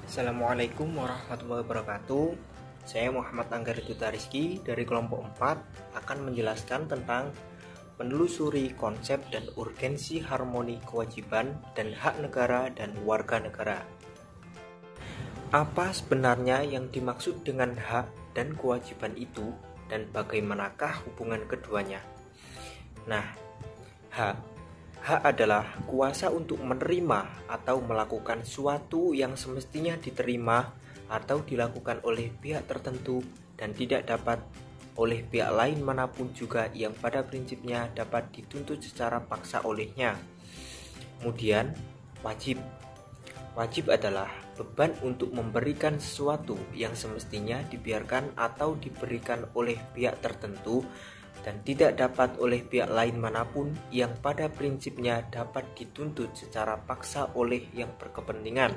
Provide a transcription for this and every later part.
Assalamualaikum warahmatullahi wabarakatuh. Saya Muhammad Anggar Duta Rizky dari kelompok 4 akan menjelaskan tentang menelusuri konsep dan urgensi harmoni kewajiban dan hak negara dan warga negara. Apa sebenarnya yang dimaksud dengan hak dan kewajiban itu dan bagaimanakah hubungan keduanya? Nah, hak adalah kuasa untuk menerima atau melakukan sesuatu yang semestinya diterima atau dilakukan oleh pihak tertentu dan tidak dapat oleh pihak lain manapun juga yang pada prinsipnya dapat dituntut secara paksa olehnya. Kemudian, wajib adalah beban untuk memberikan sesuatu yang semestinya dibiarkan atau diberikan oleh pihak tertentu dan tidak dapat oleh pihak lain manapun yang pada prinsipnya dapat dituntut secara paksa oleh yang berkepentingan.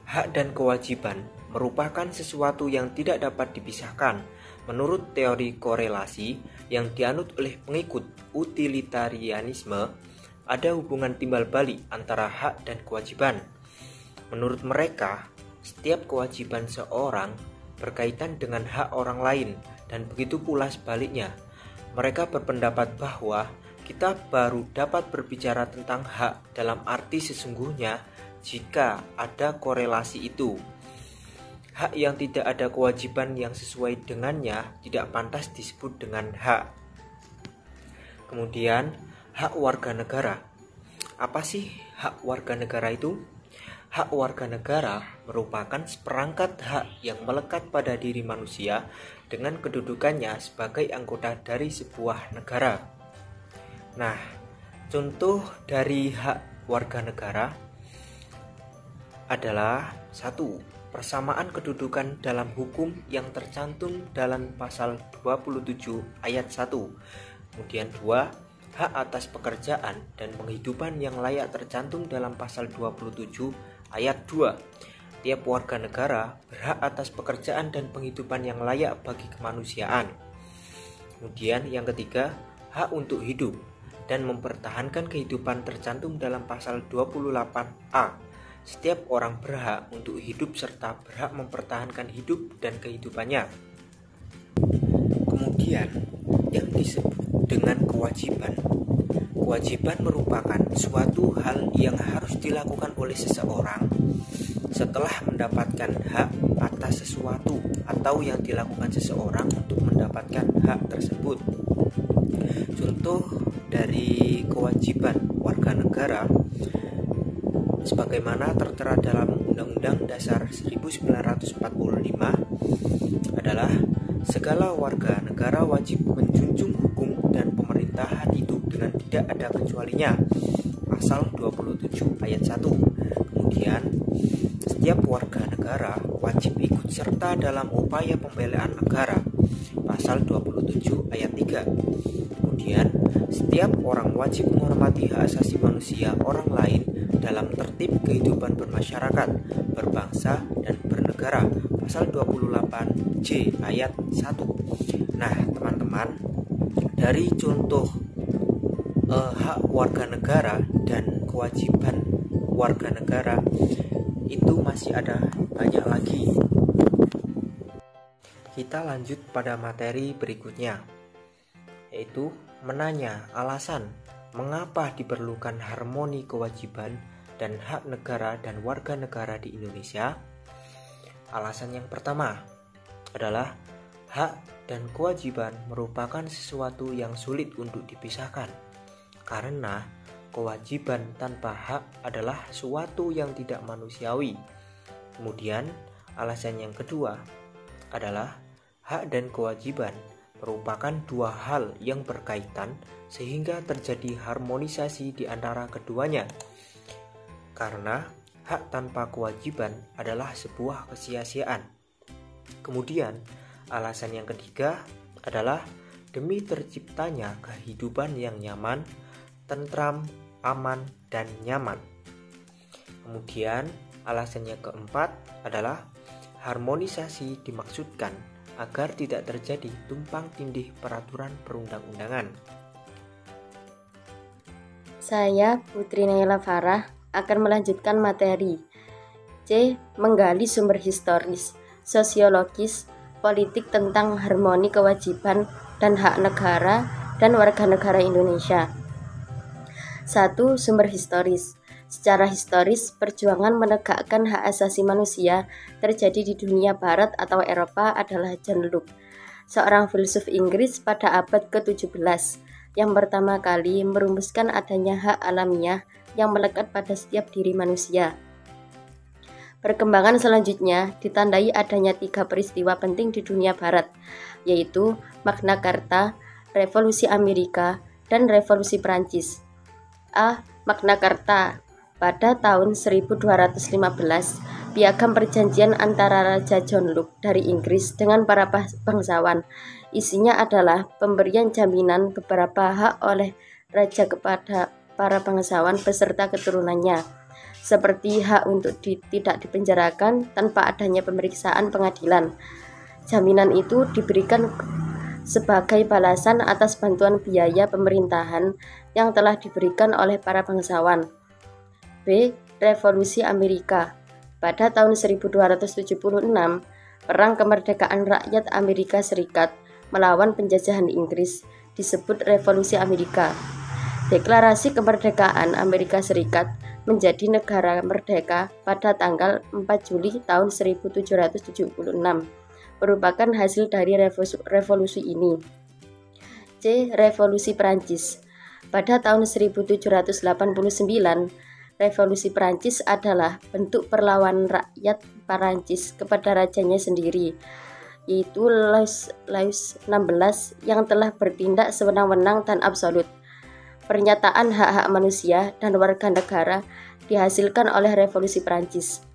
Hak dan kewajiban merupakan sesuatu yang tidak dapat dipisahkan. Menurut teori korelasi yang dianut oleh pengikut utilitarianisme, ada hubungan timbal balik antara hak dan kewajiban. Menurut mereka, setiap kewajiban seorang berkaitan dengan hak orang lain, dan begitu pula sebaliknya. Mereka berpendapat bahwa kita baru dapat berbicara tentang hak dalam arti sesungguhnya jika ada korelasi itu. Hak yang tidak ada kewajiban yang sesuai dengannya tidak pantas disebut dengan hak. Kemudian, hak warga negara. Apa sih hak warga negara itu? Hak warga negara merupakan seperangkat hak yang melekat pada diri manusia dengan kedudukannya sebagai anggota dari sebuah negara. Nah, contoh dari hak warga negara adalah 1. Persamaan kedudukan dalam hukum yang tercantum dalam pasal 27 ayat 1. Kemudian 2. Hak atas pekerjaan dan penghidupan yang layak tercantum dalam pasal 27 ayat 2. Tiap warga negara berhak atas pekerjaan dan penghidupan yang layak bagi kemanusiaan. Kemudian yang ketiga, hak untuk hidup dan mempertahankan kehidupan tercantum dalam pasal 28A. Setiap orang berhak untuk hidup serta berhak mempertahankan hidup dan kehidupannya. Kemudian yang disebut dengan kewajiban. Kewajiban merupakan suatu hal yang harus dilakukan oleh seseorang setelah mendapatkan hak atas sesuatu atau yang dilakukan seseorang untuk mendapatkan hak tersebut. Contoh dari kewajiban warga negara sebagaimana tertera dalam Undang-Undang Dasar 1945 adalah segala warga negara wajib menjunjung hukum dan pemerintahan itu dengan tidak ada kecualinya. Pasal 27 ayat 1. Kemudian, setiap warga negara wajib ikut serta dalam upaya pembelaan negara. Pasal 27 ayat 3. Kemudian, setiap orang wajib menghormati hak asasi manusia orang lain dalam tertib kehidupan bermasyarakat, berbangsa, dan bernegara. Pasal 28J ayat 1. Nah, teman-teman, dari contoh hak warga negara dan kewajiban warga negara itu masih ada banyak lagi. Kita lanjut pada materi berikutnya, yaitu menanya alasan mengapa diperlukan harmoni kewajiban dan hak negara dan warga negara di Indonesia. Alasan yang pertama adalah hak dan kewajiban merupakan sesuatu yang sulit untuk dipisahkan, karena kewajiban tanpa hak adalah suatu yang tidak manusiawi. Kemudian, alasan yang kedua adalah hak dan kewajiban merupakan dua hal yang berkaitan sehingga terjadi harmonisasi di antara keduanya. Karena hak tanpa kewajiban adalah sebuah kesia-siaan. Kemudian, alasan yang ketiga adalah demi terciptanya kehidupan yang nyaman, tentram, aman, dan nyaman. Kemudian, alasan yang keempat adalah harmonisasi dimaksudkan agar tidak terjadi tumpang tindih peraturan perundang-undangan. Saya Putri Naila Farah akan melanjutkan materi. C. Menggali sumber historis, sosiologis, politik tentang harmoni kewajiban dan hak negara dan warga negara Indonesia. 1. Sumber historis. Secara historis, perjuangan menegakkan hak asasi manusia terjadi di dunia barat atau Eropa adalah John Locke, seorang filsuf Inggris pada abad ke-17 yang pertama kali merumuskan adanya hak alamiah yang melekat pada setiap diri manusia. Perkembangan selanjutnya ditandai adanya 3 peristiwa penting di dunia barat, yaitu Magna Carta, Revolusi Amerika, dan Revolusi Prancis. A. Magna Carta. Pada tahun 1215, piagam perjanjian antara Raja John Locke dari Inggris dengan para bangsawan. Isinya adalah pemberian jaminan beberapa hak oleh raja kepada para bangsawan beserta keturunannya, seperti hak untuk tidak dipenjarakan tanpa adanya pemeriksaan pengadilan. Jaminan itu diberikan sebagai balasan atas bantuan biaya pemerintahan yang telah diberikan oleh para bangsawan. B. Revolusi Amerika. Pada tahun 1276, Perang Kemerdekaan Rakyat Amerika Serikat melawan penjajahan Inggris disebut Revolusi Amerika. Deklarasi Kemerdekaan Amerika Serikat menjadi negara merdeka pada tanggal 4 Juli tahun 1776 merupakan hasil dari revolusi ini. C. Revolusi Prancis. Pada tahun 1789, Revolusi Prancis adalah bentuk perlawanan rakyat Prancis kepada rajanya sendiri, yaitu Louis XVI yang telah bertindak sewenang-wenang dan absolut. Pernyataan hak-hak manusia dan warga negara dihasilkan oleh Revolusi Prancis.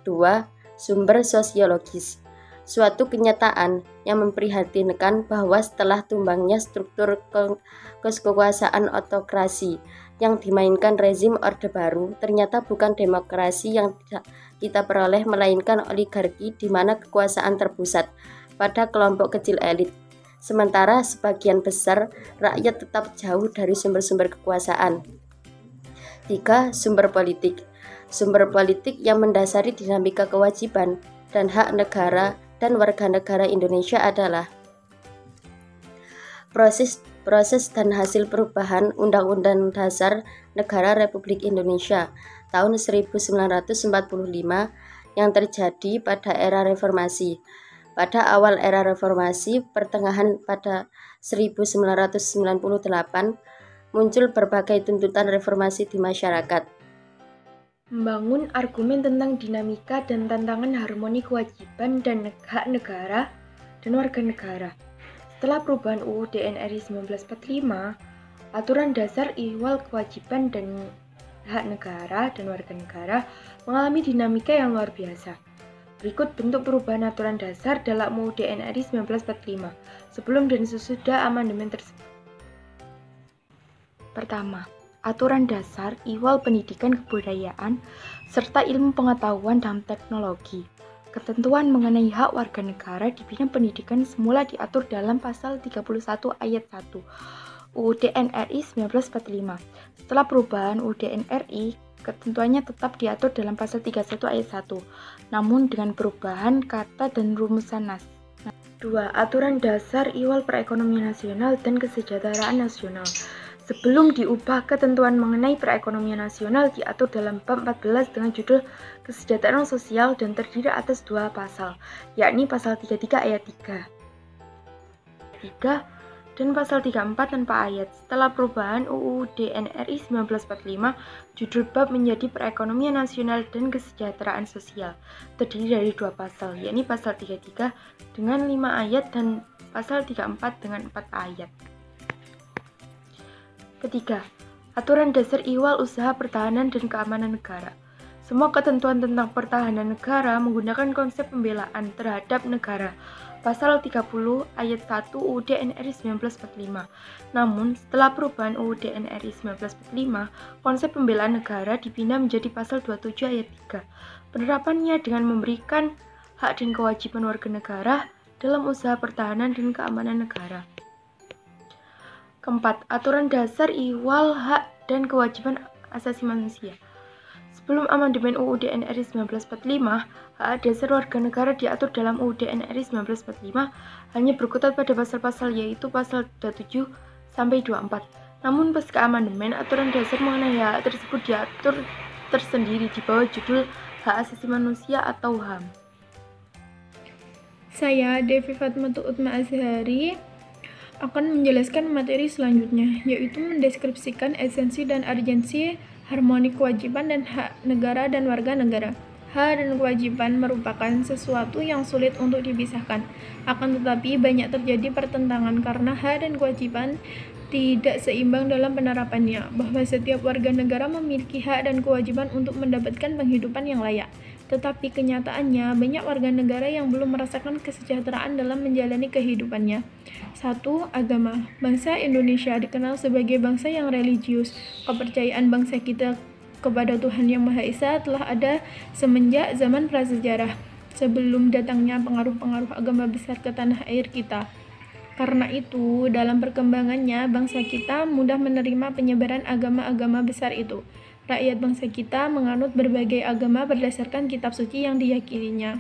2. Sumber sosiologis. Suatu kenyataan yang memprihatinkan bahwa setelah tumbangnya struktur kekuasaan autokrasi yang dimainkan rezim Orde Baru, ternyata bukan demokrasi yang kita peroleh, melainkan oligarki di mana kekuasaan terpusat pada kelompok kecil elit. Sementara sebagian besar rakyat tetap jauh dari sumber-sumber kekuasaan. 3. Sumber politik. Sumber politik yang mendasari dinamika kewajiban dan hak negara dan warga negara Indonesia adalah proses dan hasil perubahan Undang-Undang Dasar Negara Republik Indonesia tahun 1945 yang terjadi pada era reformasi. Pada awal era reformasi, pertengahan pada 1998, muncul berbagai tuntutan reformasi di masyarakat. Membangun argumen tentang dinamika dan tantangan harmoni kewajiban dan hak negara dan warga negara. Setelah perubahan UUD NRI 1945, aturan dasar ihwal kewajiban dan hak negara dan warga negara mengalami dinamika yang luar biasa. Berikut bentuk perubahan aturan dasar dalam UUD NRI 1945 sebelum dan sesudah amandemen tersebut. Pertama, aturan dasar ihwal pendidikan kebudayaan serta ilmu pengetahuan dan teknologi. Ketentuan mengenai hak warga negara di bidang pendidikan semula diatur dalam pasal 31 ayat 1 UUD NRI 1945. Setelah perubahan UUD NRI, ketentuannya tetap diatur dalam pasal 31 ayat 1, namun dengan perubahan kata dan rumusan nas. 2. Aturan dasar ihwal perekonomian nasional dan kesejahteraan nasional. Sebelum diubah, ketentuan mengenai perekonomian nasional diatur dalam bab 14 dengan judul Kesejahteraan Sosial dan terdiri atas 2 pasal, yakni pasal 33 ayat 3 dan pasal 34 tanpa ayat. Setelah perubahan UUD NRI 1945, judul bab menjadi Perekonomian Nasional dan Kesejahteraan Sosial, terdiri dari 2 pasal, yakni pasal 33 dengan 5 ayat dan pasal 34 dengan 4 ayat. Ketiga, aturan dasar ihwal usaha pertahanan dan keamanan negara. Semua ketentuan tentang pertahanan negara menggunakan konsep pembelaan terhadap negara. Pasal 30 ayat 1 UUD NRI 1945. Namun, setelah perubahan UUD NRI 1945, konsep pembelaan negara dipindah menjadi pasal 27 ayat 3. Penerapannya dengan memberikan hak dan kewajiban warga negara dalam usaha pertahanan dan keamanan negara. Keempat, aturan dasar ihwal hak dan kewajiban asasi manusia. Sebelum amandemen UUD NRI 1945, hak dasar warga negara diatur dalam UUD NRI 1945 hanya berkutat pada pasal-pasal yaitu pasal 27 sampai 24. Namun pasca amandemen, aturan dasar mengenai hak tersebut diatur tersendiri di bawah judul Hak Asasi Manusia atau HAM. Saya, Devi Fatmatu Utma Azhari, akan menjelaskan materi selanjutnya, yaitu mendeskripsikan esensi dan urgensi harmoni kewajiban dan hak negara dan warga negara. Hak dan kewajiban merupakan sesuatu yang sulit untuk dipisahkan. Akan tetapi banyak terjadi pertentangan karena hak dan kewajiban tidak seimbang dalam penerapannya, bahwa setiap warga negara memiliki hak dan kewajiban untuk mendapatkan penghidupan yang layak. Tetapi kenyataannya, banyak warga negara yang belum merasakan kesejahteraan dalam menjalani kehidupannya. 1. Agama. Bangsa Indonesia dikenal sebagai bangsa yang religius. Kepercayaan bangsa kita kepada Tuhan Yang Maha Esa telah ada semenjak zaman prasejarah, sebelum datangnya pengaruh-pengaruh agama besar ke tanah air kita. Karena itu, dalam perkembangannya, bangsa kita mudah menerima penyebaran agama-agama besar itu. Rakyat bangsa kita menganut berbagai agama berdasarkan kitab suci yang diyakininya.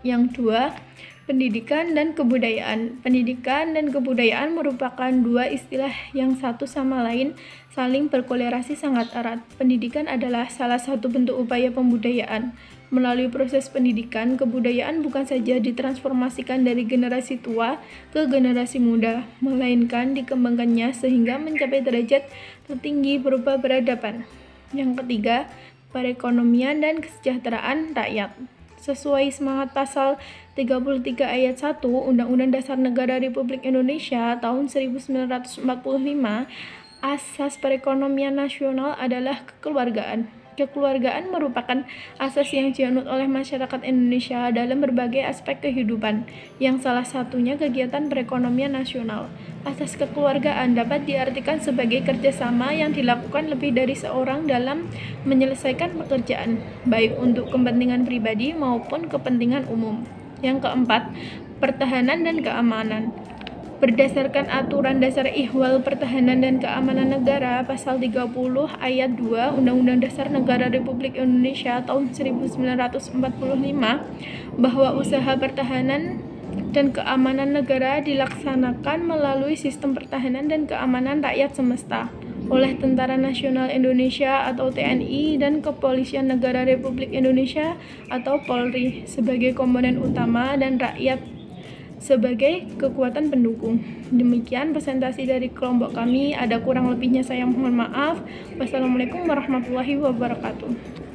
Yang 2, pendidikan dan kebudayaan. Pendidikan dan kebudayaan merupakan dua istilah yang satu sama lain saling berkolerasi sangat erat. Pendidikan adalah salah satu bentuk upaya pembudayaan. Melalui proses pendidikan, kebudayaan bukan saja ditransformasikan dari generasi tua ke generasi muda, melainkan dikembangkannya sehingga mencapai derajat tertinggi berupa peradaban. Yang ketiga, perekonomian dan kesejahteraan rakyat. Sesuai semangat pasal 33 ayat 1 Undang-Undang Dasar Negara Republik Indonesia tahun 1945, asas perekonomian nasional adalah kekeluargaan. Kekeluargaan merupakan asas yang dianut oleh masyarakat Indonesia dalam berbagai aspek kehidupan, yang salah satunya kegiatan perekonomian nasional. Asas kekeluargaan dapat diartikan sebagai kerjasama yang dilakukan lebih dari seorang dalam menyelesaikan pekerjaan, baik untuk kepentingan pribadi maupun kepentingan umum. Yang keempat, pertahanan dan keamanan. Berdasarkan Aturan Dasar Ihwal Pertahanan dan Keamanan Negara Pasal 30 Ayat 2 Undang-Undang Dasar Negara Republik Indonesia tahun 1945, bahwa usaha pertahanan dan keamanan negara dilaksanakan melalui sistem pertahanan dan keamanan rakyat semesta oleh Tentara Nasional Indonesia atau TNI dan Kepolisian Negara Republik Indonesia atau Polri sebagai komponen utama dan rakyat sebagai kekuatan pendukung. Demikian presentasi dari kelompok kami. Ada kurang lebihnya saya mohon maaf. Wassalamualaikum warahmatullahi wabarakatuh.